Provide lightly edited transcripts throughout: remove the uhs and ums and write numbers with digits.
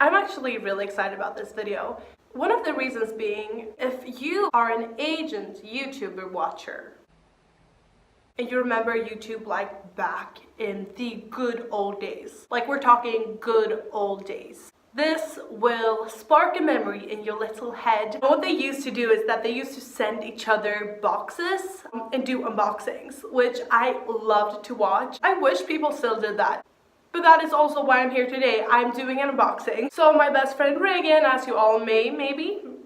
I'm actually really excited about this video. One of the reasons being, if you are an agent YouTuber watcher, and you remember YouTube like back in the good old days, like we're talking good old days, this will spark a memory in your little head. What they used to do is that they used to send each other boxes and do unboxings, which I loved to watch. I wish people still did that. But that is also why I'm here today. I'm doing an unboxing. So my best friend Regan, as you all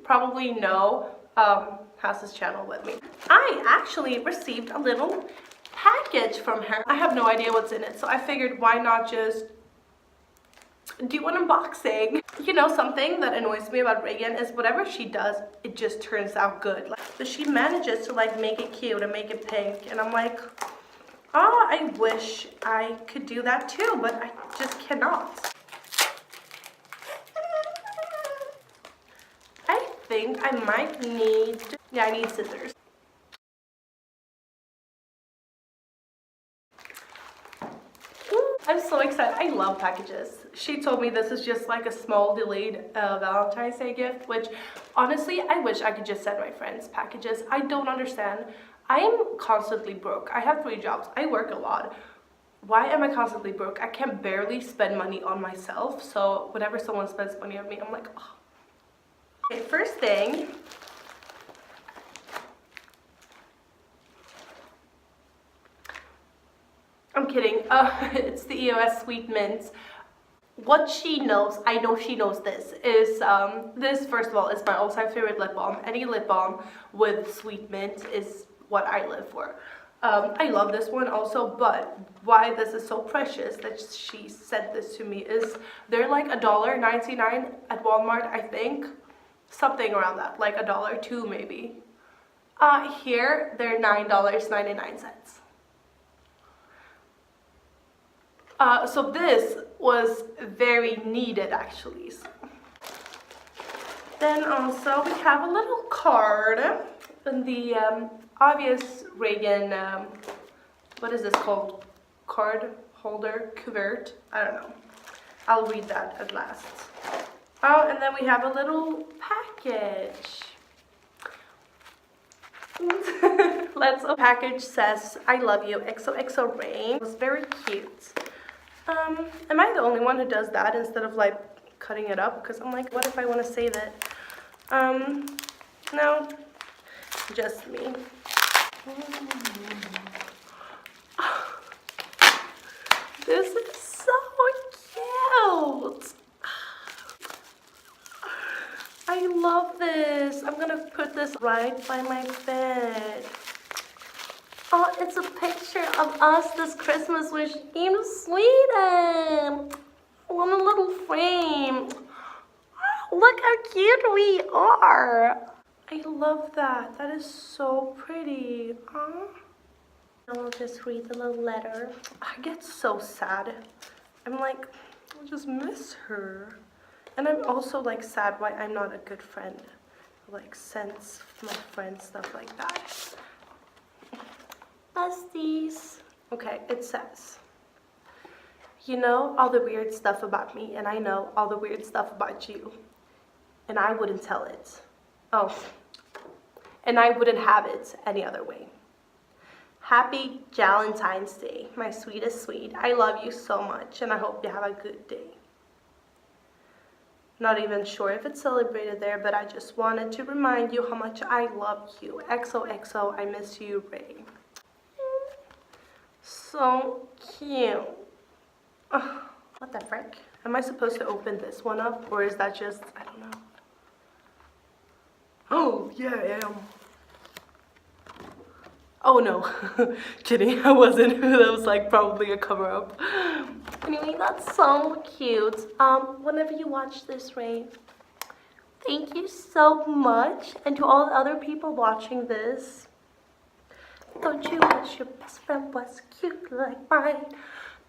probably know, has this channel with me. I actually received a little package from her. I have no idea what's in it, so I figured why not just do an unboxing. You know, something that annoys me about Regan is whatever she does, it just turns out good. So she manages to like make it cute and make it pink, and I'm like, oh, I wish I could do that too, but I just cannot. I think I might need, I need scissors. I'm so excited. I love packages. She told me this is just like a small delayed Valentine's Day gift, which honestly, I wish I could just send my friends packages. I don't understand. I am constantly broke. I have 3 jobs. I work a lot. Why am I constantly broke? I can barely spend money on myself. So whenever someone spends money on me, I'm like, oh. Okay, first thing. I'm kidding. It's the EOS Sweet Mints. What she knows, I know she knows this, is this, first of all, is my all-time favorite lip balm. Any lip balm with sweet mint is what I live for. I love this one also, but why this is so precious that she sent this to me is they're like $1.99 at Walmart, I think. Something around that, like $1.02 maybe. Here, they're $9.99. So this was very needed actually. Then also we have a little card in the obvious Regan, what is this called? Card holder, cuvert, I don't know. I'll read that at last. Oh, and then we have a little package. Let's package says, I love you, XOXO Rain. It was very cute. Am I the only one who does that instead of like cutting it up? Because I'm like, what if I want to save it? No, just me. This is so cute. I love this. I'm gonna put this right by my bed. Oh, it's a picture of us this Christmas with in Sweden. On a little frame. Look how cute we are. I love that. That is so pretty. I'll just read the little letter. I get so sad. I'm like, I just miss her. And I'm also like sad why I'm not a good friend. Like sends my friends stuff like that. Besties. Okay, it says, you know all the weird stuff about me, and I know all the weird stuff about you. And I wouldn't tell it. Oh. And I wouldn't have it any other way. Happy Valentine's Day, my sweetest sweet. I love you so much, and I hope you have a good day. Not even sure if it's celebrated there, but I just wanted to remind you how much I love you. XOXO, I miss you, Ray. So cute. What the frick? Am I supposed to open this one up, or is that just, I don't know. Oh, yeah, I am. Oh no, kidding, I wasn't. That was like probably a cover up. Anyway, that's so cute. Whenever you watch this, Ray, thank you so much. And to all the other people watching this, don't you wish your best friend was cute like mine?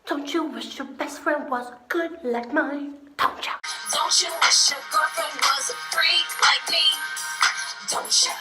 Don't you wish your best friend was good like mine? Don't you? Don't you wish your girlfriend was a freak like me? Don't you?